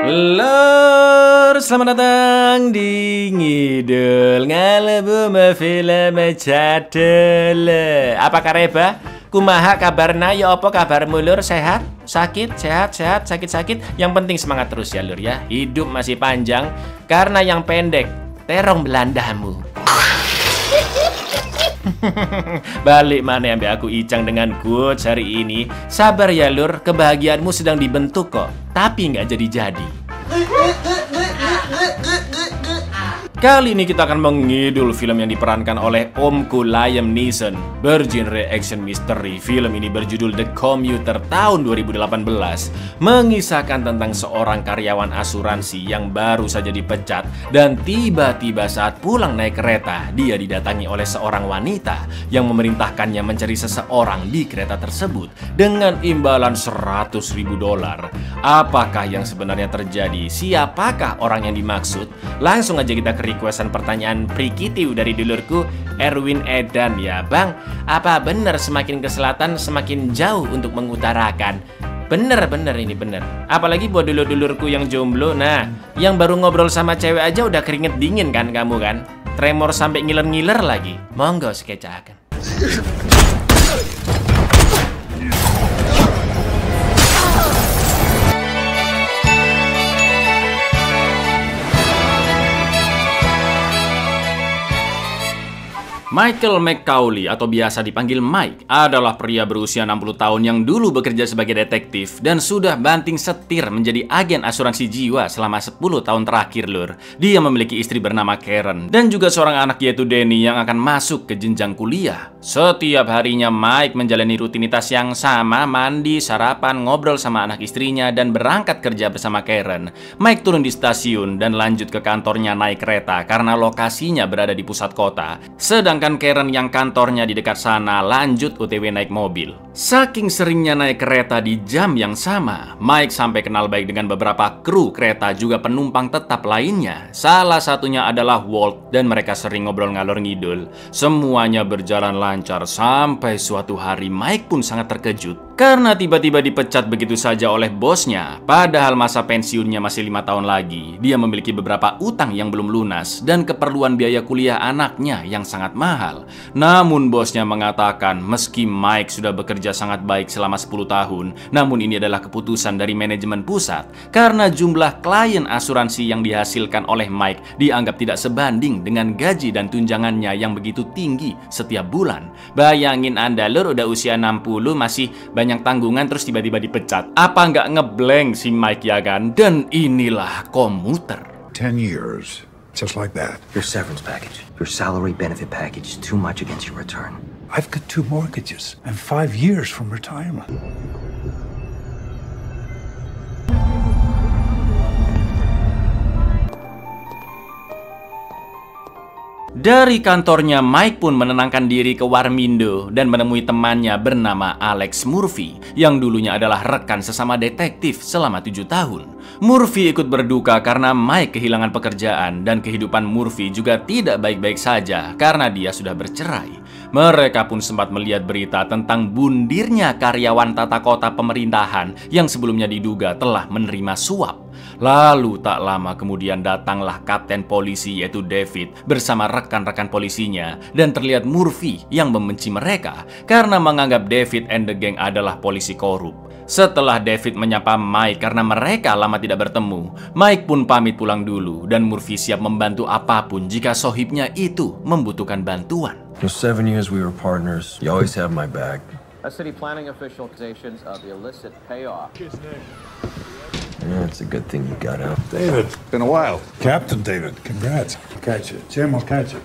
Lur, selamat datang di Ngidul Ngalebu Film Jadul. Apa kareba? Kumaha kabarna? Ya apa kabarmu lur? Sehat? Sakit? Sehat? Sakit? Yang penting semangat terus ya lur ya. Hidup masih panjang karena yang pendek terong Belandamu. Balik mana ambil aku Icang dengan quotes hari ini. Sabar ya lur, kebahagiaanmu sedang dibentuk kok, tapi nggak jadi-jadi. Kali ini kita akan mengidul film yang diperankan oleh Omku Liam Neeson, bergenre action mystery. Film ini berjudul The Commuter tahun 2018, mengisahkan tentang seorang karyawan asuransi yang baru saja dipecat dan tiba-tiba saat pulang naik kereta, dia didatangi oleh seorang wanita yang memerintahkannya mencari seseorang di kereta tersebut dengan imbalan $100.000. Apakah yang sebenarnya terjadi? Siapakah orang yang dimaksud? Langsung aja kita ke requestan pertanyaan prikitiu dari dulurku Erwin Edan. Ya bang, apa benar semakin ke selatan semakin jauh untuk mengutarakan? Bener ini bener. Apalagi buat dulur-dulurku yang jomblo. Nah, yang baru ngobrol sama cewek aja udah keringet dingin kan kamu kan? Tremor sampai ngiler-ngiler lagi. Monggo skecakan. Michael McCauley atau biasa dipanggil Mike adalah pria berusia 60 tahun yang dulu bekerja sebagai detektif dan sudah banting setir menjadi agen asuransi jiwa selama 10 tahun terakhir lur. Dia memiliki istri bernama Karen dan juga seorang anak yaitu Danny yang akan masuk ke jenjang kuliah. Setiap harinya Mike menjalani rutinitas yang sama, mandi, sarapan, ngobrol sama anak istrinya dan berangkat kerja bersama Karen. Mike turun di stasiun dan lanjut ke kantornya naik kereta karena lokasinya berada di pusat kota. Sedangkan Karen yang kantornya di dekat sana lanjut OTW naik mobil. Saking seringnya naik kereta di jam yang sama, Mike sampai kenal baik dengan beberapa kru kereta juga penumpang tetap lainnya. Salah satunya adalah Walt dan mereka sering ngobrol ngalor ngidul. Semuanya berjalan lancar sampai suatu hari Mike pun sangat terkejut karena tiba-tiba dipecat begitu saja oleh bosnya. Padahal masa pensiunnya masih 5 tahun lagi. Dia memiliki beberapa utang yang belum lunas dan keperluan biaya kuliah anaknya yang sangat mahal. Namun bosnya mengatakan meski Mike sudah bekerja sangat baik selama 10 tahun, namun ini adalah keputusan dari manajemen pusat karena jumlah klien asuransi yang dihasilkan oleh Mike dianggap tidak sebanding dengan gaji dan tunjangannya yang begitu tinggi setiap bulan. Bayangin Anda lur udah usia 60 masih banyak tanggungan terus tiba-tiba dipecat. Apa nggak ngeblank si Mike ya kan? Dan inilah komuter. 10 years. Just like that. Your severance package, your salary benefit package is too much against your return. I've got 2 mortgages and 5 years from retirement. Dari kantornya, Mike pun menenangkan diri ke Warmindo dan menemui temannya bernama Alex Murphy yang dulunya adalah rekan sesama detektif selama 7 tahun. Murphy ikut berduka karena Mike kehilangan pekerjaan dan kehidupan Murphy juga tidak baik-baik saja karena dia sudah bercerai. Mereka pun sempat melihat berita tentang bundirnya karyawan tata kota pemerintahan yang sebelumnya diduga telah menerima suap. Lalu tak lama kemudian datanglah kapten polisi yaitu David bersama rekan-rekan polisinya dan terlihat Murphy yang membenci mereka karena menganggap David and the gang adalah polisi korup. Setelah David menyapa Mike karena mereka lama tidak bertemu, Mike pun pamit pulang dulu dan Murphy siap membantu apapun jika sohibnya itu membutuhkan bantuan. For 7 years we were partners. You always have my back. A city planning official accusations of illicit payoff. Yeah, it's a good thing you got out. David, been a while. Captain David, congrats. Catch it. Jim will catch it.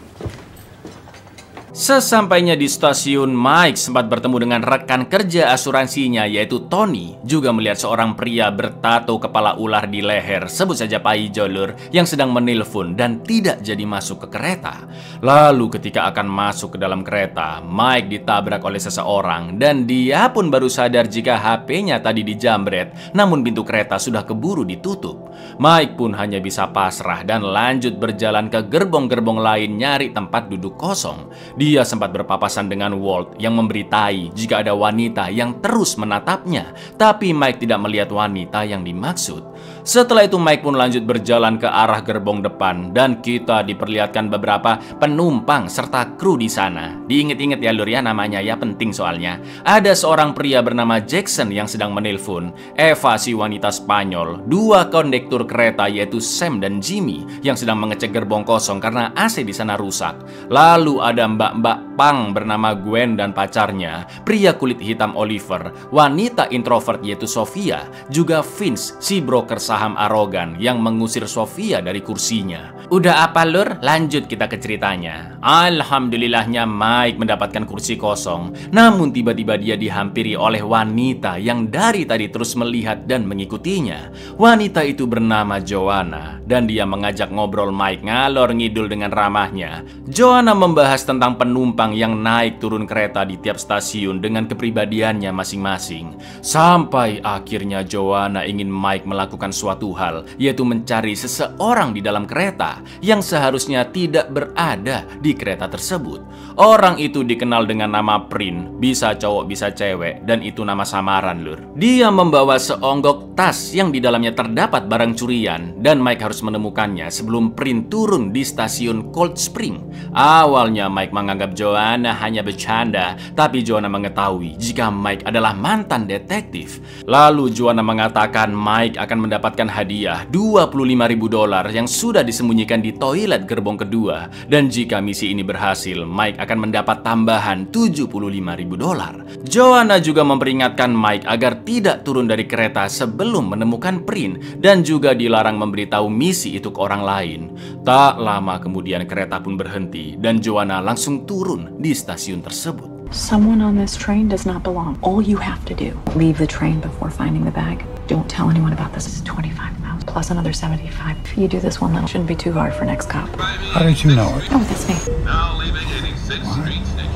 Sesampainya di stasiun, Mike sempat bertemu dengan rekan kerja asuransinya yaitu Tony, juga melihat seorang pria bertato kepala ular di leher, sebut saja Pai Jolur, yang sedang menelpon dan tidak jadi masuk ke kereta. Lalu ketika akan masuk ke dalam kereta, Mike ditabrak oleh seseorang dan dia pun baru sadar jika HP-nya tadi dijamret, namun pintu kereta sudah keburu ditutup. Mike pun hanya bisa pasrah dan lanjut berjalan ke gerbong-gerbong lain nyari tempat duduk kosong. Dia sempat berpapasan dengan Walt yang memberitai jika ada wanita yang terus menatapnya, tapi Mike tidak melihat wanita yang dimaksud. Setelah itu Mike pun lanjut berjalan ke arah gerbong depan dan kita diperlihatkan beberapa penumpang serta kru di sana. Diinget-inget ya lur ya, namanya ya penting soalnya. Ada seorang pria bernama Jackson yang sedang menelpon Eva si wanita Spanyol, dua kondektur kereta yaitu Sam dan Jimmy yang sedang mengecek gerbong kosong karena AC di sana rusak. Lalu ada mbak-mbak pang bernama Gwen dan pacarnya, pria kulit hitam Oliver, wanita introvert yaitu Sofia, juga Vince si broker saham arogan yang mengusir Sofia dari kursinya. Udah apa lur? Lanjut kita ke ceritanya. Alhamdulillahnya Mike mendapatkan kursi kosong, namun tiba-tiba dia dihampiri oleh wanita yang dari tadi terus melihat dan mengikutinya. Wanita itu bernama Joanna dan dia mengajak ngobrol Mike ngalor ngidul dengan ramahnya. Joanna membahas tentang penumpang yang naik turun kereta di tiap stasiun dengan kepribadiannya masing-masing. Sampai akhirnya Joanna ingin Mike melakukan suatu hal, yaitu mencari seseorang di dalam kereta yang seharusnya tidak berada di kereta tersebut. Orang itu dikenal dengan nama Prin, bisa cowok bisa cewek, dan itu nama samaran lur. Dia membawa seonggok tas yang di dalamnya terdapat barang curian dan Mike harus menemukannya sebelum Prin turun di stasiun Cold Spring. Awalnya Mike menganggap Joanna hanya bercanda, tapi Joanna mengetahui jika Mike adalah mantan detektif. Lalu Joanna mengatakan Mike akan mendapatkan hadiah $25.000 yang sudah disembunyikan di toilet gerbong kedua, dan jika misi ini berhasil Mike akan mendapat tambahan $75.000. Joanna juga memperingatkan Mike agar tidak turun dari kereta sebelum menemukan Prin dan juga dilarang memberitahu misi itu ke orang lain. Tak lama kemudian kereta pun berhenti dan Joanna langsung turun di stasiun tersebut. Someone on this train does not belong. All you have to do, leave the train before finding the bag. Don't tell anyone about this. It's 25,000 plus another 75. If you do this one, that shouldn't be too hard for next cop. How did you know it? Oh, that's me. Now leaving 86th Street Station.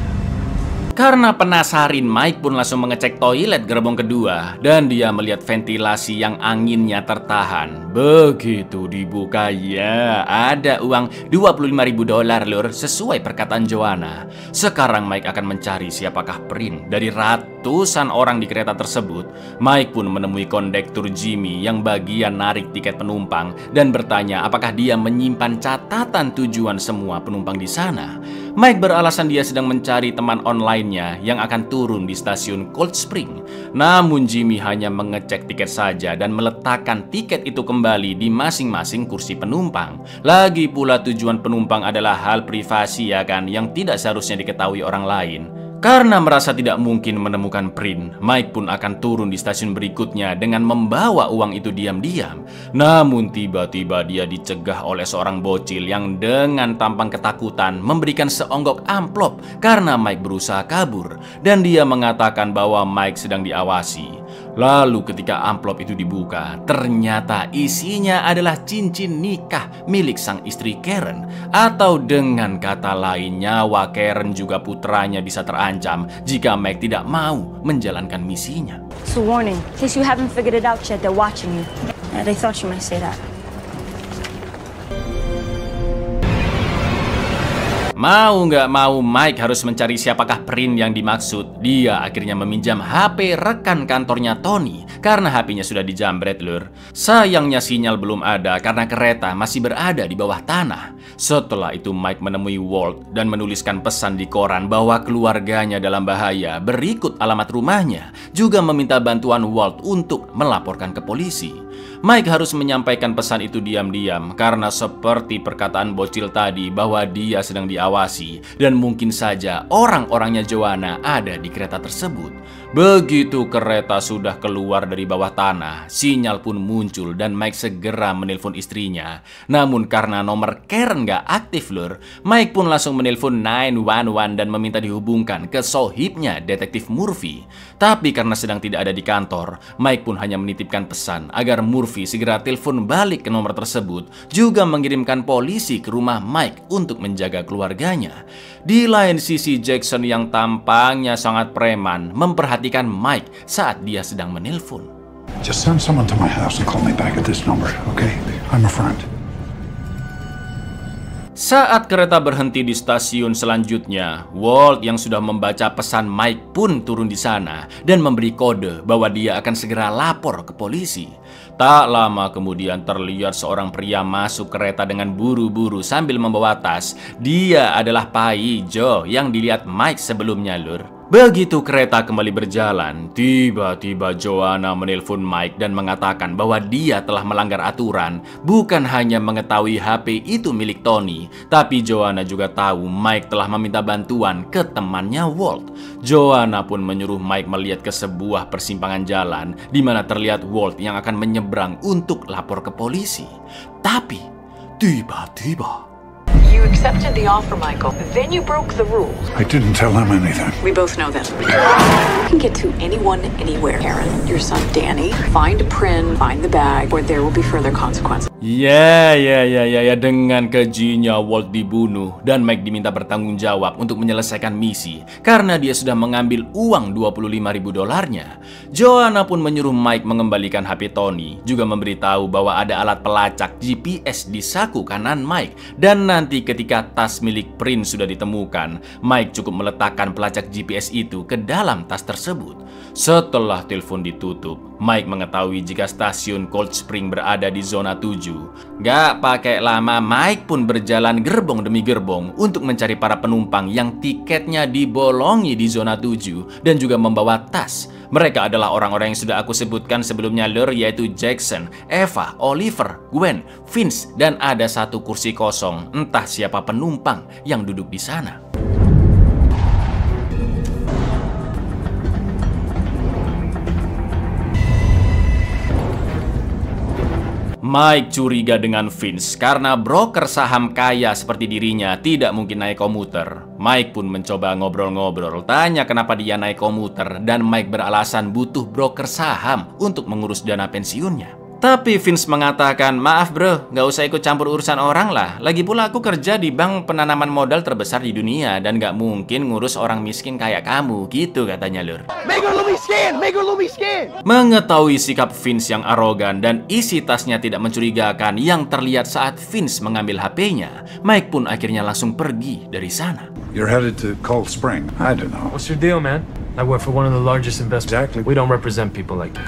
Karena penasaran, Mike pun langsung mengecek toilet gerbong kedua dan dia melihat ventilasi yang anginnya tertahan. Begitu dibuka, ya ada uang $25.000 lur, sesuai perkataan Joanna. Sekarang Mike akan mencari siapakah Prin dari ratusan orang di kereta tersebut. Mike pun menemui kondektur Jimmy yang bagian narik tiket penumpang dan bertanya apakah dia menyimpan catatan tujuan semua penumpang di sana. Mike beralasan dia sedang mencari teman online-nya yang akan turun di stasiun Cold Spring. Namun Jimmy hanya mengecek tiket saja dan meletakkan tiket itu kembali di masing-masing kursi penumpang. Lagi pula tujuan penumpang adalah hal privasi ya kan, yang tidak seharusnya diketahui orang lain. Karena merasa tidak mungkin menemukan Prin, Mike pun akan turun di stasiun berikutnya dengan membawa uang itu diam-diam. Namun tiba-tiba dia dicegah oleh seorang bocil yang dengan tampang ketakutan memberikan seonggok amplop karena Mike berusaha kabur. Dan dia mengatakan bahwa Mike sedang diawasi. Lalu ketika amplop itu dibuka, ternyata isinya adalah cincin nikah milik sang istri Karen. Atau dengan kata lain, nyawa Karen juga putranya bisa terancam jika Mike tidak mau menjalankan misinya. So warning, in case you haven't figured it out yet, they're watching you. They thought you might say that. Mau nggak mau, Mike harus mencari siapakah Prin yang dimaksud. Dia akhirnya meminjam HP rekan kantornya Tony karena HP-nya sudah dijambret lur. Sayangnya sinyal belum ada karena kereta masih berada di bawah tanah. Setelah itu Mike menemui Walt dan menuliskan pesan di koran bahwa keluarganya dalam bahaya. Berikut alamat rumahnya. Juga meminta bantuan Walt untuk melaporkan ke polisi. Mike harus menyampaikan pesan itu diam-diam karena seperti perkataan bocil tadi bahwa dia sedang diawasi dan mungkin saja orang-orangnya Joanna ada di kereta tersebut. Begitu kereta sudah keluar dari bawah tanah, sinyal pun muncul dan Mike segera menelpon istrinya. Namun karena nomor Karen gak aktif lur, Mike pun langsung menelpon 911 dan meminta dihubungkan ke sohibnya detektif Murphy. Tapi karena sedang tidak ada di kantor, Mike pun hanya menitipkan pesan agar Murphy segera telepon balik ke nomor tersebut, juga mengirimkan polisi ke rumah Mike untuk menjaga keluarganya. Di lain sisi, Jackson yang tampangnya sangat preman memperhatikan Mike saat dia sedang menelpon. Just send someone to my house and call me back at this number, okay? I'm a friend. Saat kereta berhenti di stasiun selanjutnya, Walt yang sudah membaca pesan Mike pun turun di sana dan memberi kode bahwa dia akan segera lapor ke polisi. Tak lama kemudian terlihat seorang pria masuk kereta dengan buru-buru sambil membawa tas. Dia adalah Pai Jo yang dilihat Mike sebelumnya, Lur. Begitu kereta kembali berjalan, tiba-tiba Joanna menelpon Mike dan mengatakan bahwa dia telah melanggar aturan. Bukan hanya mengetahui HP itu milik Tony, tapi Joanna juga tahu Mike telah meminta bantuan ke temannya Walt. Joanna pun menyuruh Mike melihat ke sebuah persimpangan jalan di mana terlihat Walt yang akan menyeberang untuk lapor ke polisi. Tapi tiba-tiba You accepted the offer, Michael. Then you broke the rules. I didn't tell them anything. We both know that. You can get to anyone, anywhere. Karen, your son Danny, find Prin, find the bag, or there will be further consequences. Ya, dengan kejinya Walt dibunuh dan Mike diminta bertanggung jawab untuk menyelesaikan misi karena dia sudah mengambil uang $25.000. Joanna pun menyuruh Mike mengembalikan HP Tony, juga memberitahu bahwa ada alat pelacak GPS di saku kanan Mike, dan nanti ketika tas milik Prince sudah ditemukan, Mike cukup meletakkan pelacak GPS itu ke dalam tas tersebut. Setelah telepon ditutup, Mike mengetahui jika stasiun Cold Spring berada di zona 7. Gak pakai lama, Mike pun berjalan gerbong demi gerbong untuk mencari para penumpang yang tiketnya dibolongi di zona 7 dan juga membawa tas. Mereka adalah orang-orang yang sudah aku sebutkan sebelumnya, Lur, yaitu Jackson, Eva, Oliver, Gwen, Vince, dan ada satu kursi kosong. Entah siapa penumpang yang duduk di sana. Mike curiga dengan Vince karena broker saham kaya seperti dirinya tidak mungkin naik komuter. Mike pun mencoba ngobrol-ngobrol, tanya kenapa dia naik komuter, dan Mike beralasan butuh broker saham untuk mengurus dana pensiunnya. Tapi Vince mengatakan, maaf bro, gak usah ikut campur urusan orang lah. Lagi pula aku kerja di bank penanaman modal terbesar di dunia dan gak mungkin ngurus orang miskin kayak kamu, gitu katanya, Lur. Mengetahui sikap Vince yang arogan dan isi tasnya tidak mencurigakan yang terlihat saat Vince mengambil HP-nya, Mike pun akhirnya langsung pergi dari sana. You're headed to Cold Spring. I don't know. What's your deal, man? I work for one of the largest investors. Exactly. We don't represent people like that.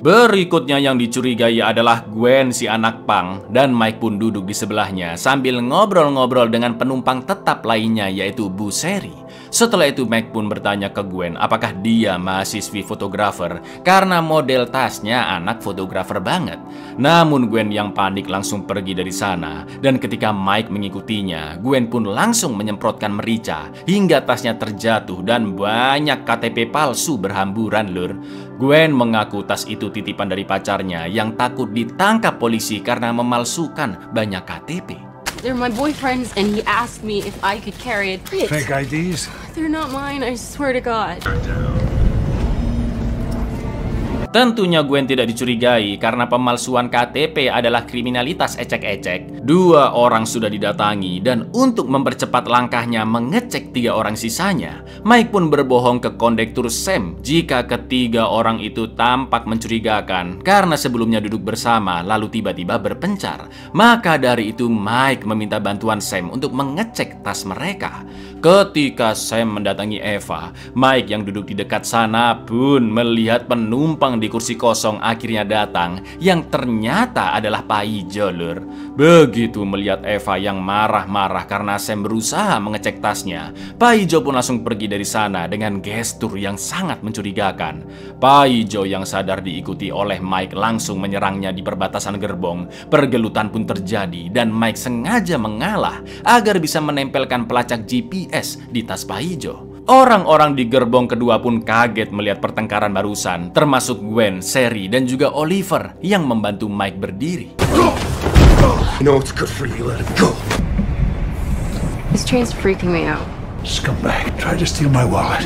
Berikutnya yang dicurigai adalah Gwen si anak pang, dan Mike pun duduk di sebelahnya sambil ngobrol-ngobrol dengan penumpang tetap lainnya yaitu Bu Sherry. Setelah itu Mike pun bertanya ke Gwen apakah dia mahasiswi fotografer karena model tasnya anak fotografer banget. Namun Gwen yang panik langsung pergi dari sana, dan ketika Mike mengikutinya, Gwen pun langsung menyemprotkan merica hingga tasnya terjatuh dan banyak KTP palsu berhamburan, Lur. Gwen mengaku tas itu titipan dari pacarnya yang takut ditangkap polisi karena memalsukan banyak KTP. They're my boyfriend's and he asked me if I could carry it. Fake IDs? They're not mine, I swear to God. Tentunya Gwen tidak dicurigai karena pemalsuan KTP adalah kriminalitas ecek-ecek. 2 orang sudah didatangi dan untuk mempercepat langkahnya mengecek 3 orang sisanya, Mike pun berbohong ke kondektur Sam jika ketiga orang itu tampak mencurigakan karena sebelumnya duduk bersama lalu tiba-tiba berpencar. Maka dari itu Mike meminta bantuan Sam untuk mengecek tas mereka. Ketika Sam mendatangi Eva, Mike yang duduk di dekat sana pun melihat penumpang di kursi kosong akhirnya datang yang ternyata adalah Pai Jo, Lur. Begitu melihat Eva yang marah-marah karena Sam berusaha mengecek tasnya, Pai Jo pun langsung pergi dari sana dengan gestur yang sangat mencurigakan. Pai Jo yang sadar diikuti oleh Mike langsung menyerangnya di perbatasan gerbong. Pergelutan pun terjadi dan Mike sengaja mengalah agar bisa menempelkan pelacak GPS di tas Pai Jo. Orang-orang di gerbong kedua pun kaget melihat pertengkaran barusan, termasuk Gwen, Sherry, dan juga Oliver yang membantu Mike berdiri. You know it's good for you, let it go. This train's freaking me out. Scumbag. Tried to steal my wallet.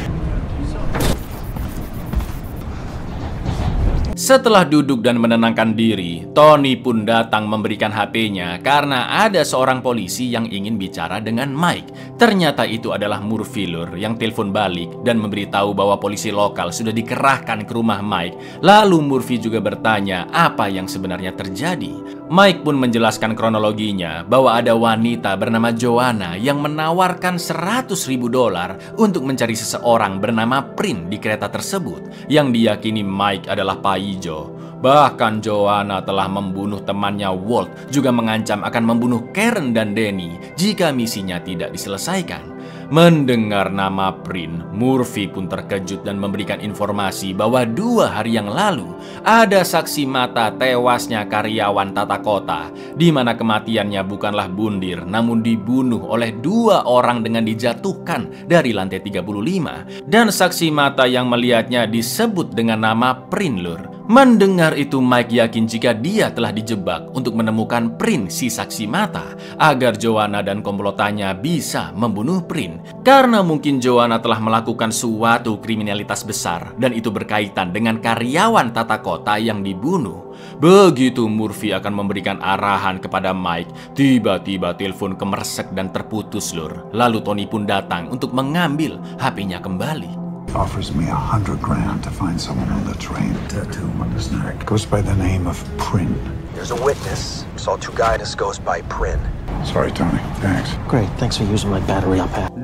Setelah duduk dan menenangkan diri, Tony pun datang memberikan HP-nya karena ada seorang polisi yang ingin bicara dengan Mike. Ternyata itu adalah Murphy lur yang telepon balik dan memberitahu bahwa polisi lokal sudah dikerahkan ke rumah Mike. Lalu Murphy juga bertanya apa yang sebenarnya terjadi. Mike pun menjelaskan kronologinya bahwa ada wanita bernama Joanna yang menawarkan $100.000 untuk mencari seseorang bernama Prin di kereta tersebut yang diyakini Mike adalah Paijo. Bahkan Joanna telah membunuh temannya Walt, juga mengancam akan membunuh Karen dan Danny jika misinya tidak diselesaikan. Mendengar nama Prin, Murphy pun terkejut dan memberikan informasi bahwa 2 hari yang lalu ada saksi mata tewasnya karyawan tata kota, di mana kematiannya bukanlah bundir namun dibunuh oleh 2 orang dengan dijatuhkan dari lantai 35. Dan saksi mata yang melihatnya disebut dengan nama Prin lur. Mendengar itu Mike yakin jika dia telah dijebak untuk menemukan Prin si saksi mata agar Joanna dan komplotannya bisa membunuh Prin. Karena mungkin Joanna telah melakukan suatu kriminalitas besar dan itu berkaitan dengan karyawan tata kota yang dibunuh. Begitu Murphy akan memberikan arahan kepada Mike, tiba-tiba telepon kemersek dan terputus lur. Lalu Tony pun datang untuk mengambil HP-nya kembali. Offers me $100,000 to find someone on the train. Tattoo on his neck. Goes by the name of Prin. There's a witness. Saw 2 guys goes by Prin. Sorry, Tony. Thanks. Great. Thanks for using my battery up. 2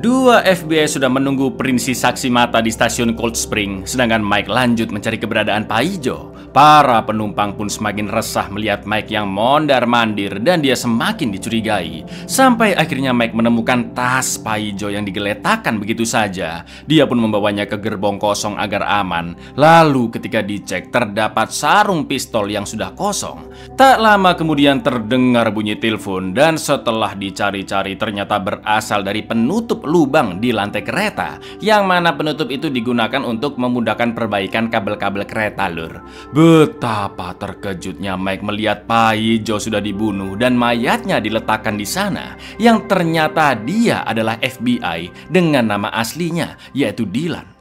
FBI sudah menunggu Prin si saksi mata di stasiun Cold Spring, sedangkan Mike lanjut mencari keberadaan Paijo. Para penumpang pun semakin resah melihat Mike yang mondar-mandir dan dia semakin dicurigai. Sampai akhirnya Mike menemukan tas Paijo yang digeletakkan begitu saja. Dia pun membawanya ke gerbong kosong agar aman. Lalu ketika dicek terdapat sarung pistol yang sudah kosong. Tak lama kemudian terdengar bunyi telepon dan setelah dicari-cari ternyata berasal dari penutup lubang di lantai kereta, yang mana penutup itu digunakan untuk memudahkan perbaikan kabel-kabel kereta lur. Betapa terkejutnya Mike melihat Paijo sudah dibunuh dan mayatnya diletakkan di sana, yang ternyata dia adalah FBI dengan nama aslinya yaitu Dylan.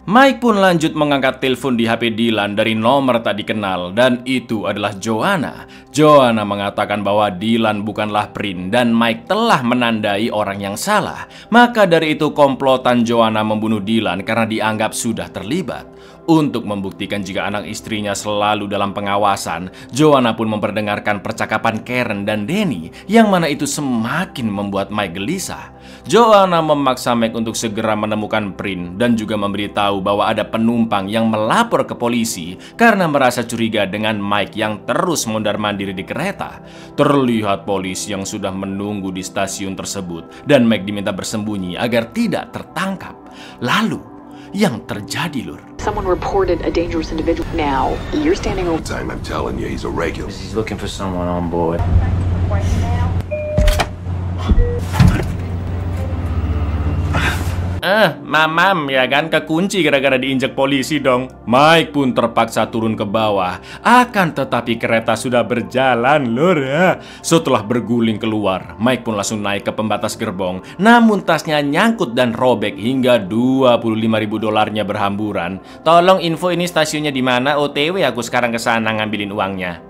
Mike pun lanjut mengangkat telepon di HP Dylan dari nomor tak dikenal dan itu adalah Joanna. Joanna mengatakan bahwa Dylan bukanlah Prin dan Mike telah menandai orang yang salah. Maka dari itu komplotan Joanna membunuh Dylan karena dianggap sudah terlibat. Untuk membuktikan jika anak istrinya selalu dalam pengawasan, Joanna pun memperdengarkan percakapan Karen dan Danny, yang mana itu semakin membuat Mike gelisah. Joanna memaksa Mike untuk segera menemukan Prin dan juga memberitahu bahwa ada penumpang yang melapor ke polisi karena merasa curiga dengan Mike yang terus mondar-mandir di kereta. Terlihat polisi yang sudah menunggu di stasiun tersebut dan Mike diminta bersembunyi agar tidak tertangkap. Lalu yang terjadi lur, someone reported a dangerous individual. Now you're standing over time. I'm telling you, he's a regular. He's looking for someone on board. Mamam ya kan, kekunci gara-gara diinjak polisi dong. Mike pun terpaksa turun ke bawah. Akan tetapi kereta sudah berjalan lur ya. Setelah berguling keluar, Mike pun langsung naik ke pembatas gerbong. Namun tasnya nyangkut dan robek hingga $25.000 berhamburan. Tolong info ini stasiunnya di mana, OTW aku sekarang ke sana ngambilin uangnya.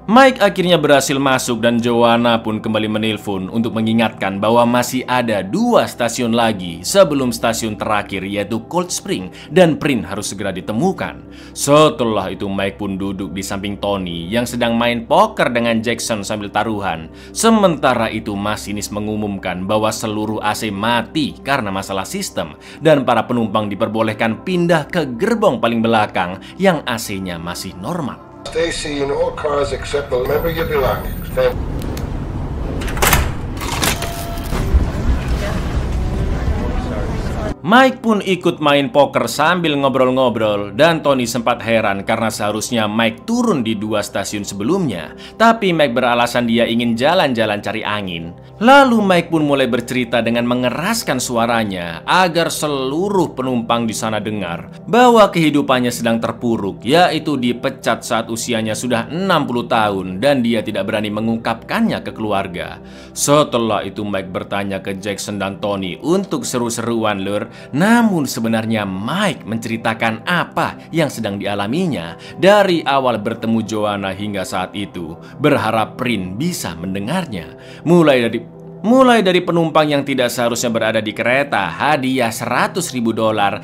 Mike akhirnya berhasil masuk dan Joanna pun kembali menelpon untuk mengingatkan bahwa masih ada 2 stasiun lagi sebelum stasiun terakhir yaitu Cold Spring dan Prin harus segera ditemukan. Setelah itu Mike pun duduk di samping Tony yang sedang main poker dengan Jackson sambil taruhan. Sementara itu masinis mengumumkan bahwa seluruh AC mati karena masalah sistem dan para penumpang diperbolehkan pindah ke gerbong paling belakang yang AC-nya masih normal. Stacy, in all cars except remember your belongings. Mike pun ikut main poker sambil ngobrol-ngobrol, dan Tony sempat heran karena seharusnya Mike turun di 2 stasiun sebelumnya. Tapi Mike beralasan dia ingin jalan-jalan cari angin. Lalu Mike pun mulai bercerita dengan mengeraskan suaranya agar seluruh penumpang di sana dengar bahwa kehidupannya sedang terpuruk, yaitu dipecat saat usianya sudah 60 tahun dan dia tidak berani mengungkapkannya ke keluarga. Setelah itu Mike bertanya ke Jackson dan Tony untuk seru-seruan lur. Namun sebenarnya Mike menceritakan apa yang sedang dialaminya dari awal bertemu Joanna hingga saat itu, berharap Prin bisa mendengarnya. Mulai dari penumpang yang tidak seharusnya berada di kereta, hadiah $100.000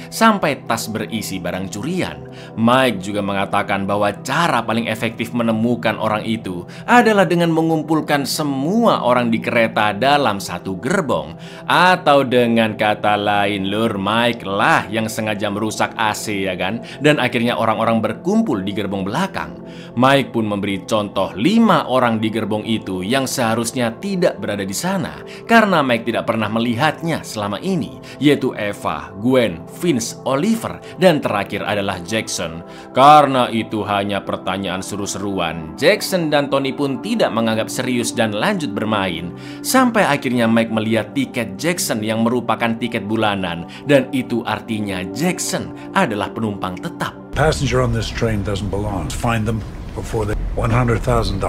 sampai tas berisi barang curian. Mike juga mengatakan bahwa cara paling efektif menemukan orang itu adalah dengan mengumpulkan semua orang di kereta dalam satu gerbong. Atau dengan kata lain lur, Mike lah yang sengaja merusak AC ya kan, dan akhirnya orang-orang berkumpul di gerbong belakang. Mike pun memberi contoh 5 orang di gerbong itu yang seharusnya tidak berada di sana karena Mike tidak pernah melihatnya selama ini, yaitu Eva, Gwen, Vince, Oliver, dan terakhir adalah Jackson. Karena itu hanya pertanyaan seru-seruan, Jackson dan Tony pun tidak menganggap serius dan lanjut bermain. Sampai akhirnya Mike melihat tiket Jackson yang merupakan tiket bulanan, dan itu artinya Jackson adalah penumpang tetap. Passenger on this train doesn't belong. Find them before they $100,000.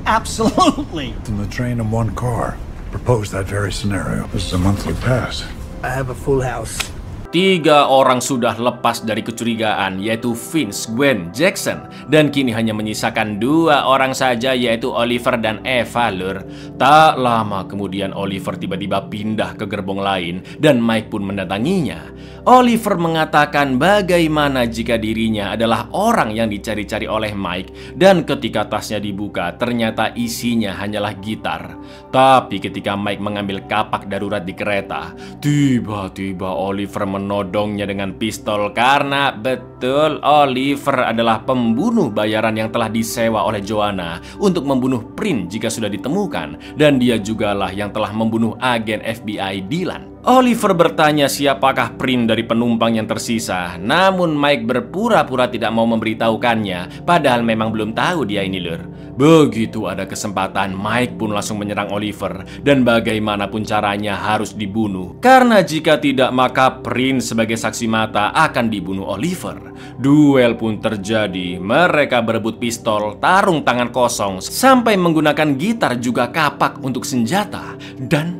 Absolutely. In the train in 1 car. Propose that very scenario. This is a monthly pass. I have a full house. 3 orang sudah lepas dari kecurigaan, yaitu Vince, Gwen, Jackson, dan kini hanya menyisakan 2 orang saja, yaitu Oliver dan Eva lur. Tak lama kemudian Oliver tiba-tiba pindah ke gerbong lain dan Mike pun mendatanginya. Oliver mengatakan bagaimana jika dirinya adalah orang yang dicari-cari oleh Mike, dan ketika tasnya dibuka ternyata isinya hanyalah gitar. Tapi ketika Mike mengambil kapak darurat di kereta, tiba-tiba Oliver menodongnya dengan pistol karena betul Oliver adalah pembunuh bayaran yang telah disewa oleh Joanna untuk membunuh Prin jika sudah ditemukan, dan dia jugalah yang telah membunuh agen FBI Dylan. Oliver bertanya siapakah Prin dari penumpang yang tersisa, namun Mike berpura-pura tidak mau memberitahukannya, padahal memang belum tahu dia ini lur. Begitu ada kesempatan, Mike pun langsung menyerang Oliver, dan bagaimanapun caranya harus dibunuh, karena jika tidak maka Prin sebagai saksi mata akan dibunuh Oliver. Duel pun terjadi, mereka berebut pistol, tarung tangan kosong, sampai menggunakan gitar juga kapak untuk senjata, dan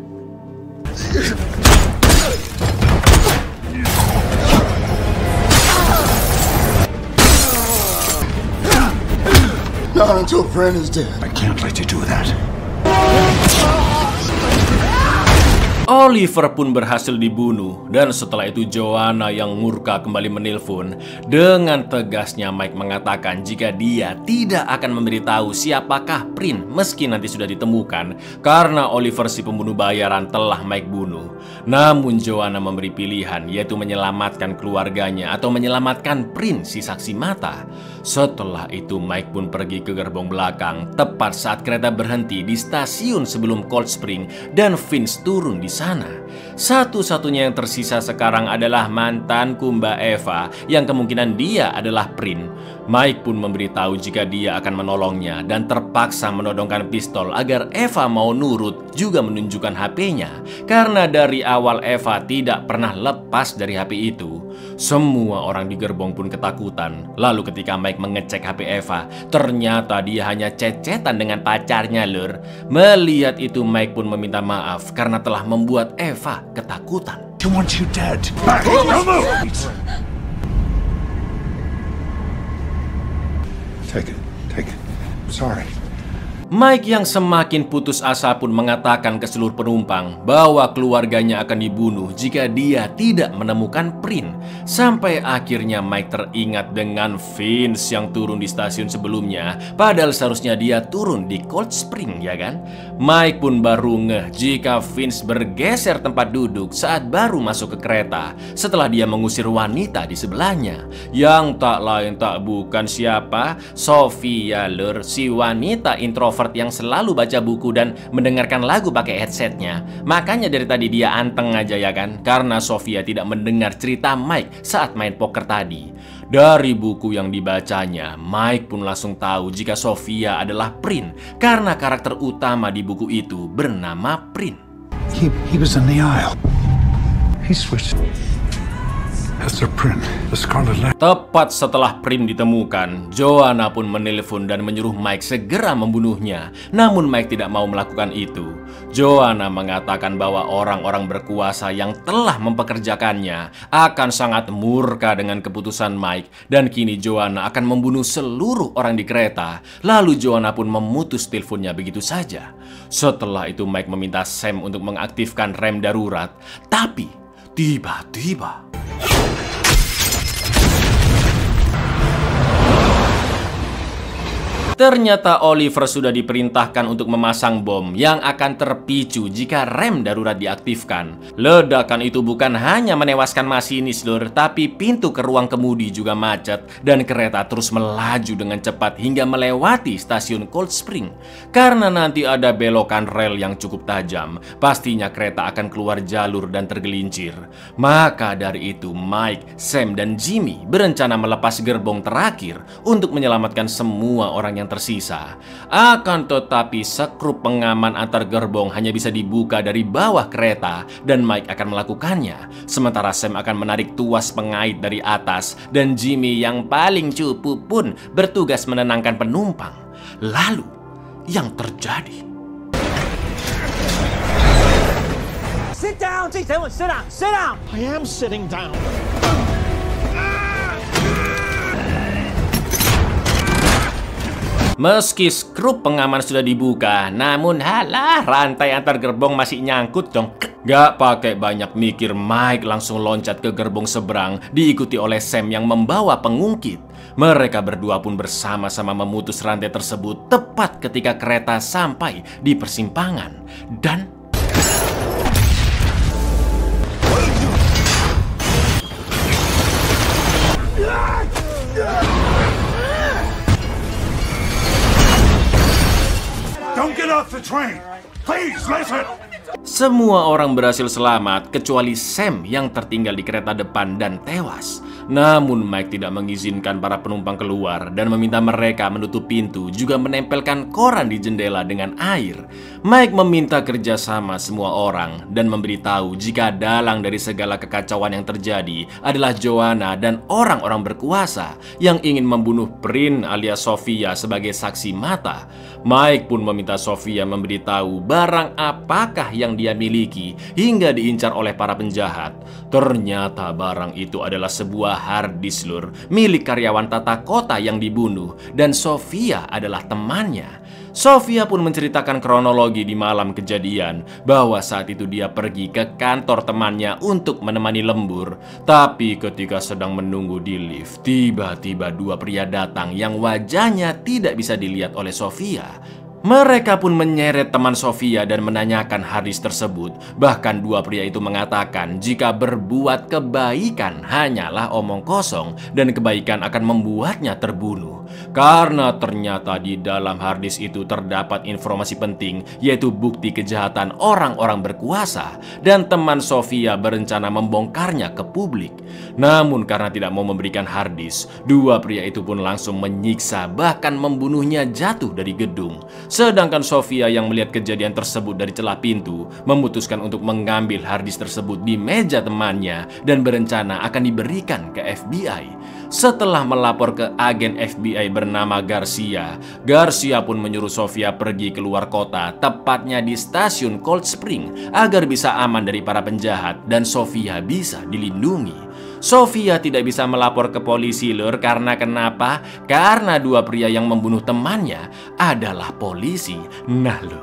Not until Bren is dead. I can't let you do that. Oliver pun berhasil dibunuh, dan setelah itu Joanna yang murka kembali menelpon. Dengan tegasnya Mike mengatakan jika dia tidak akan memberitahu siapakah Prin meski nanti sudah ditemukan, karena Oliver si pembunuh bayaran telah Mike bunuh. Namun Joanna memberi pilihan, yaitu menyelamatkan keluarganya atau menyelamatkan Prin si saksi mata. Setelah itu Mike pun pergi ke gerbong belakang tepat saat kereta berhenti di stasiun sebelum Cold Spring, dan Vince turun di sana. Satu-satunya yang tersisa sekarang adalah mantanku Mbak Eva, yang kemungkinan dia adalah Prin. Mike pun memberitahu jika dia akan menolongnya dan terpaksa menodongkan pistol agar Eva mau nurut, juga menunjukkan HP-nya, karena dari awal Eva tidak pernah lepas dari HP itu. Semua orang di gerbong pun ketakutan. Lalu ketika Mike mengecek HP Eva, ternyata dia hanya cecetan dengan pacarnya lur. Melihat itu Mike pun meminta maaf karena telah membuat Eva ketakutan. I want you dead. Don't move. Take it. I'm sorry. Mike yang semakin putus asa pun mengatakan ke seluruh penumpang bahwa keluarganya akan dibunuh jika dia tidak menemukan Prin. Sampai akhirnya Mike teringat dengan Vince yang turun di stasiun sebelumnya, padahal seharusnya dia turun di Cold Spring ya kan. Mike pun baru ngeh jika Vince bergeser tempat duduk saat baru masuk ke kereta setelah dia mengusir wanita di sebelahnya, yang tak lain tak bukan siapa, Sophia lur, si wanita introvert introvert yang selalu baca buku dan mendengarkan lagu pakai headsetnya. Makanya dari tadi dia anteng aja ya kan, karena Sofia tidak mendengar cerita Mike saat main poker tadi. Dari buku yang dibacanya, Mike pun langsung tahu jika Sofia adalah Prin, karena karakter utama di buku itu bernama Prin. He was in the aisle. He switched. Esther Prynne, the Scarlet Letter. Tepat setelah Prin ditemukan, Joanna pun menelpon dan menyuruh Mike segera membunuhnya. Namun Mike tidak mau melakukan itu. Joanna mengatakan bahwa orang-orang berkuasa yang telah mempekerjakannya akan sangat murka dengan keputusan Mike. Dan kini Joanna akan membunuh seluruh orang di kereta. Lalu Joanna pun memutus teleponnya begitu saja. Setelah itu Mike meminta Sam untuk mengaktifkan rem darurat. Tapi tiba-tiba ternyata Oliver sudah diperintahkan untuk memasang bom yang akan terpicu jika rem darurat diaktifkan. Ledakan itu bukan hanya menewaskan masinis lur, tapi pintu ke ruang kemudi juga macet dan kereta terus melaju dengan cepat hingga melewati stasiun Cold Spring. Karena nanti ada belokan rel yang cukup tajam, pastinya kereta akan keluar jalur dan tergelincir. Maka dari itu Mike, Sam, dan Jimmy berencana melepas gerbong terakhir untuk menyelamatkan semua orang yang tersisa. Akan tetapi sekrup pengaman antar gerbong hanya bisa dibuka dari bawah kereta dan Mike akan melakukannya. Sementara Sam akan menarik tuas pengait dari atas dan Jimmy yang paling cupu pun bertugas menenangkan penumpang. Lalu yang terjadi, Sit down, sit down, sit down. I am sitting down. meski skrup pengaman sudah dibuka, namun halah rantai antar gerbong masih nyangkut dong. Gak pakai banyak mikir, Mike langsung loncat ke gerbong seberang, diikuti oleh Sam yang membawa pengungkit. Mereka berdua pun bersama-sama memutus rantai tersebut tepat ketika kereta sampai di persimpangan. Dan Don't get off the train! Please, listen! semua orang berhasil selamat kecuali Sam yang tertinggal di kereta depan dan tewas. Namun Mike tidak mengizinkan para penumpang keluar dan meminta mereka menutup pintu, juga menempelkan koran di jendela dengan air. Mike meminta kerjasama semua orang dan memberitahu jika dalang dari segala kekacauan yang terjadi adalah Joanna dan orang-orang berkuasa yang ingin membunuh Prin alias Sofia sebagai saksi mata. Mike pun meminta Sofia memberitahu barang apakah yang dia miliki hingga diincar oleh para penjahat. Ternyata barang itu adalah sebuah hard disk lur, milik karyawan tata kota yang dibunuh, dan Sofia adalah temannya. Sofia pun menceritakan kronologi di malam kejadian, bahwa saat itu dia pergi ke kantor temannya untuk menemani lembur. Tapi ketika sedang menunggu di lift, tiba-tiba dua pria datang yang wajahnya tidak bisa dilihat oleh Sofia. Mereka pun menyeret teman Sofia dan menanyakan harddisk tersebut. Bahkan dua pria itu mengatakan jika berbuat kebaikan hanyalah omong kosong dan kebaikan akan membuatnya terbunuh. Karena ternyata di dalam harddisk itu terdapat informasi penting, yaitu bukti kejahatan orang-orang berkuasa, dan teman Sofia berencana membongkarnya ke publik. Namun karena tidak mau memberikan harddisk, dua pria itu pun langsung menyiksa bahkan membunuhnya jatuh dari gedung. Sedangkan Sofia yang melihat kejadian tersebut dari celah pintu memutuskan untuk mengambil harddisk tersebut di meja temannya dan berencana akan diberikan ke FBI. Setelah melapor ke agen FBI bernama Garcia, Garcia pun menyuruh Sofia pergi keluar kota, tepatnya di stasiun Cold Spring, agar bisa aman dari para penjahat dan Sofia bisa dilindungi. Sofia tidak bisa melapor ke polisi lur, karena kenapa? Karena dua pria yang membunuh temannya adalah polisi. Nah lo,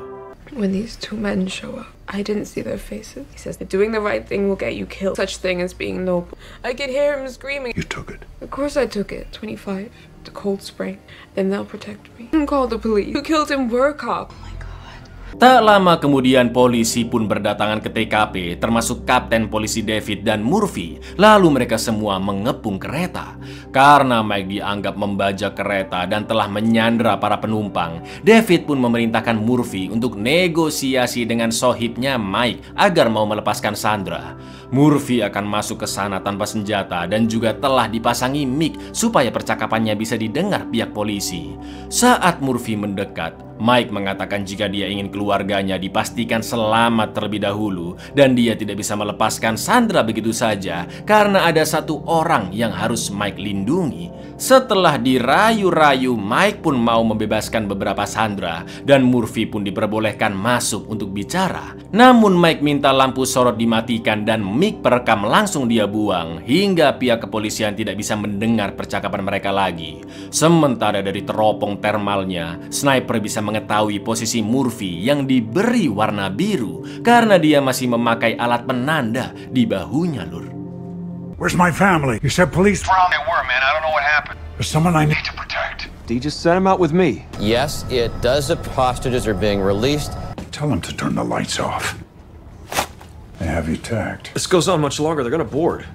when these two men show up, I didn't see their faces. He says that doing the right thing will get you killed. Such thing as being noble. I could hear him screaming. You took it. Of course I took it. 25 to Cold Spring. Then they'll protect me. And call the police. Who killed him were cops. Oh my God. Tak lama kemudian polisi pun berdatangan ke TKP, termasuk Kapten Polisi David dan Murphy. Lalu mereka semua mengepung kereta. Karena Mike dianggap membajak kereta dan telah menyandra para penumpang, David pun memerintahkan Murphy untuk negosiasi dengan sohibnya Mike agar mau melepaskan Sandra. Murphy akan masuk ke sana tanpa senjata dan juga telah dipasangi mic supaya percakapannya bisa didengar pihak polisi. Saat Murphy mendekat, Mike mengatakan jika dia ingin keluarganya dipastikan selamat terlebih dahulu dan dia tidak bisa melepaskan Sandra begitu saja karena ada satu orang yang harus Mike lindungi. Setelah dirayu-rayu, Mike pun mau membebaskan beberapa Sandra dan Murphy pun diperbolehkan masuk untuk bicara. Namun Mike minta lampu sorot dimatikan dan mic perekam langsung dia buang hingga pihak kepolisian tidak bisa mendengar percakapan mereka lagi. Sementara dari teropong thermalnya, sniper bisa mengetahui posisi Murphy yang diberi warna biru karena dia masih memakai alat penanda di bahunya, Lur. Where's my family? You said police? Well, they were, man. I don't know what happened. There's someone I need to protect. He just sent him out with me. Yes, it does. The hostages are being released. Tell them to turn the lights off. They have you tagged. This goes on much longer, they're gonna board.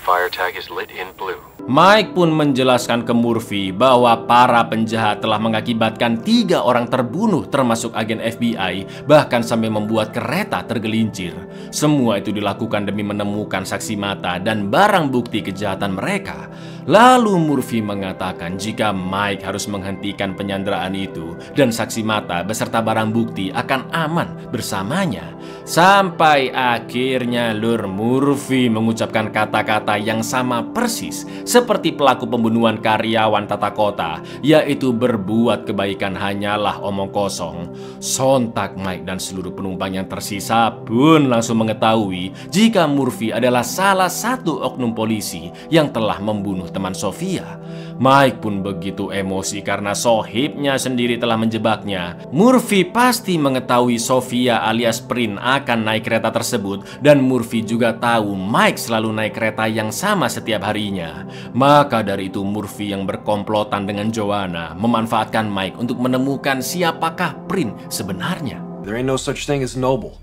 Fire tag is lit in blue. Mike pun menjelaskan ke Murphy bahwa para penjahat telah mengakibatkan 3 orang terbunuh termasuk agen FBI, bahkan sampai membuat kereta tergelincir. Semua itu dilakukan demi menemukan saksi mata dan barang bukti kejahatan mereka. Lalu Murphy mengatakan jika Mike harus menghentikan penyanderaan itu dan saksi mata beserta barang bukti akan aman bersamanya. Sampai akhirnya Lur, Murphy mengucapkan kata-kata yang sama persis seperti pelaku pembunuhan karyawan tata kota, yaitu berbuat kebaikan hanyalah omong kosong. Sontak Mike dan seluruh penumpang yang tersisa pun langsung mengetahui jika Murphy adalah salah satu oknum polisi yang telah membunuh teman Sofia. Mike pun begitu emosi karena sohibnya sendiri telah menjebaknya. Murphy pasti mengetahui Sofia alias Prin akan naik kereta tersebut dan Murphy juga tahu Mike selalu naik kereta yang sama setiap harinya. Maka dari itu Murphy yang berkomplotan dengan Joanna memanfaatkan Mike untuk menemukan siapakah Prin sebenarnya. There ain't no such thing as Noble.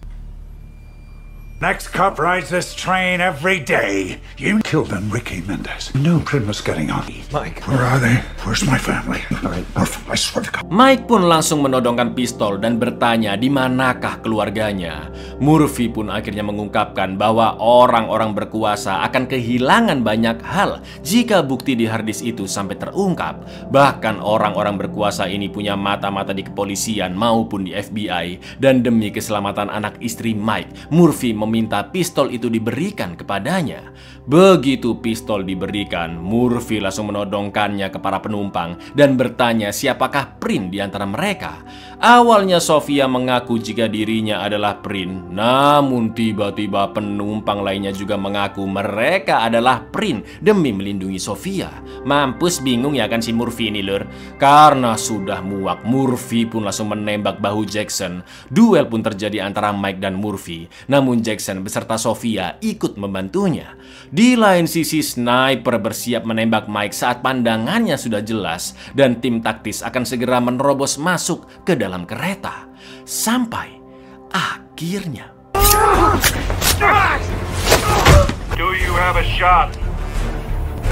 Next cop rides this train every day. You killed Enrique Mendez. No Prin was getting on. Mike. Where are they? Where's my family? All right, I swear to God. Mike pun langsung menodongkan pistol dan bertanya di manakah keluarganya. Murphy pun akhirnya mengungkapkan bahwa orang-orang berkuasa akan kehilangan banyak hal jika bukti di harddisk itu sampai terungkap. Bahkan orang-orang berkuasa ini punya mata-mata di kepolisian maupun di FBI. Dan demi keselamatan anak istri Mike, Murphy meminta pistol itu diberikan kepadanya. Begitu pistol diberikan, Murphy langsung menodongkannya ke para penumpang dan bertanya siapakah Prin di antara mereka. Awalnya Sofia mengaku jika dirinya adalah Prin, namun tiba-tiba penumpang lainnya juga mengaku mereka adalah Prin demi melindungi Sofia. Mampus bingung ya kan si Murphy ini, Lur. Karena sudah muak, Murphy pun langsung menembak bahu Jackson. Duel pun terjadi antara Mike dan Murphy, namun Jackson beserta Sofia ikut membantunya. Di lain sisi, sniper bersiap menembak Mike saat pandangannya sudah jelas dan tim taktis akan segera menerobos masuk ke dalam kereta. Sampai akhirnya. Do you have a shot?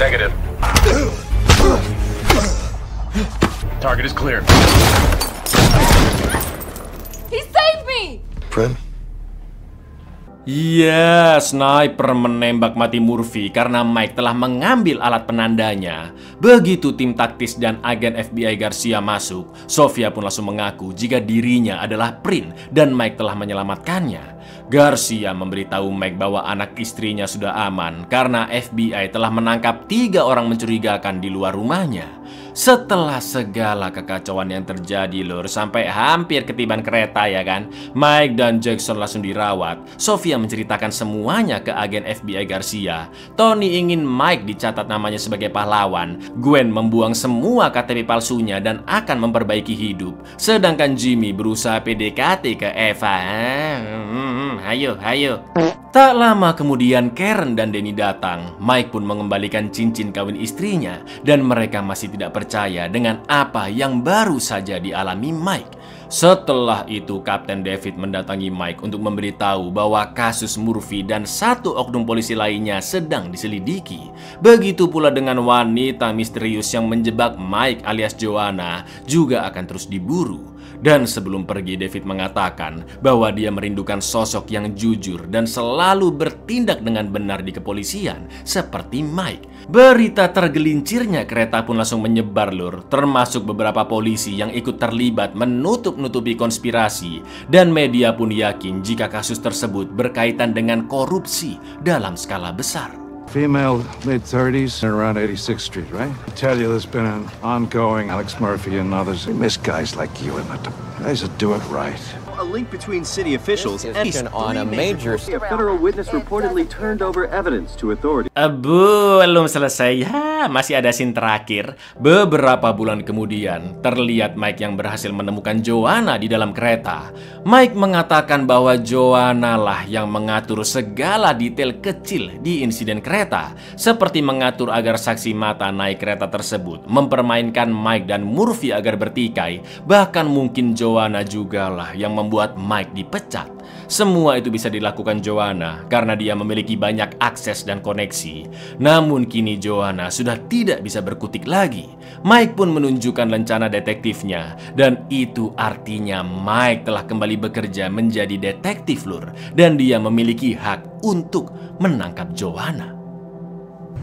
Negative. Target is clear. He saved me! Prin? Iya, sniper menembak mati Murphy karena Mike telah mengambil alat penandanya. Begitu tim taktis dan agen FBI Garcia masuk, Sofia pun langsung mengaku jika dirinya adalah Prin dan Mike telah menyelamatkannya. Garcia memberitahu Mike bahwa anak istrinya sudah aman karena FBI telah menangkap 3 orang mencurigakan di luar rumahnya. Setelah segala kekacauan yang terjadi, Lur, sampai hampir ketiban kereta ya kan, Mike dan Jackson langsung dirawat. Sofia menceritakan semuanya ke agen FBI Garcia. Tony ingin Mike dicatat namanya sebagai pahlawan. Gwen membuang semua KTP palsunya dan akan memperbaiki hidup. Sedangkan Jimmy berusaha PDKT ke Eva. Hayo. Tak lama kemudian Karen dan Danny datang. Mike pun mengembalikan cincin kawin istrinya dan mereka masih tidak percaya dengan apa yang baru saja dialami Mike. Setelah itu, Kapten David mendatangi Mike untuk memberitahu bahwa kasus Murphy dan satu oknum polisi lainnya sedang diselidiki. Begitu pula dengan wanita misterius yang menjebak Mike alias Joanna juga akan terus diburu. Dan sebelum pergi, David mengatakan bahwa dia merindukan sosok yang jujur dan selalu bertindak dengan benar di kepolisian seperti Mike. Berita tergelincirnya kereta pun langsung menyebar lur, termasuk beberapa polisi yang ikut terlibat menutup-nutupi konspirasi, dan media pun yakin jika kasus tersebut berkaitan dengan korupsi dalam skala besar. Female, mid-30s, around 86th Street, right? I tell you, there's been an ongoing Alex Murphy and others. We miss guys like you and the guys that do it right. A link between city officials and on a major a federal witness reportedly turned over evidence to authorities. Belum selesai ya, masih ada scene terakhir. Beberapa bulan kemudian, terlihat Mike yang berhasil menemukan Joanna di dalam kereta. Mike mengatakan bahwa Joanna lah yang mengatur segala detail kecil di insiden kereta, seperti mengatur agar saksi mata naik kereta tersebut, mempermainkan Mike dan Murphy agar bertikai, bahkan mungkin Joanna juga lah yang membuat Mike dipecat. Semua itu bisa dilakukan Joanna karena dia memiliki banyak akses dan koneksi. Namun kini Joanna sudah tidak bisa berkutik lagi. Mike pun menunjukkan lencana detektifnya, dan itu artinya Mike telah kembali bekerja menjadi detektif lur, dan dia memiliki hak untuk menangkap Joanna.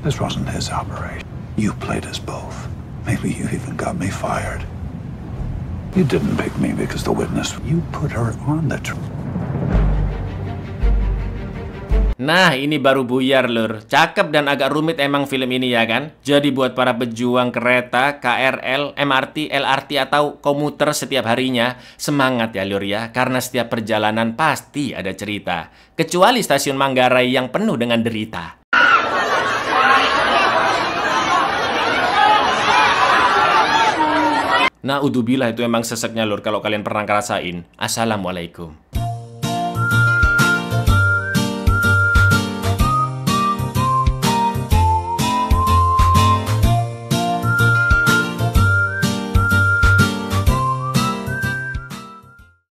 This wasn't his operation. You played us both. Maybe you even got me fired. You didn't pick me because the witness. You put her on the truth. Nah, ini baru buyar lur. Cakep dan agak rumit emang film ini ya kan? Jadi buat para pejuang kereta, KRL, MRT, LRT atau komuter setiap harinya, semangat ya lur ya, karena setiap perjalanan pasti ada cerita. Kecuali stasiun Manggarai yang penuh dengan derita. Nah, udzubillah itu emang seseknya lur kalau kalian pernah ngerasain. Assalamualaikum.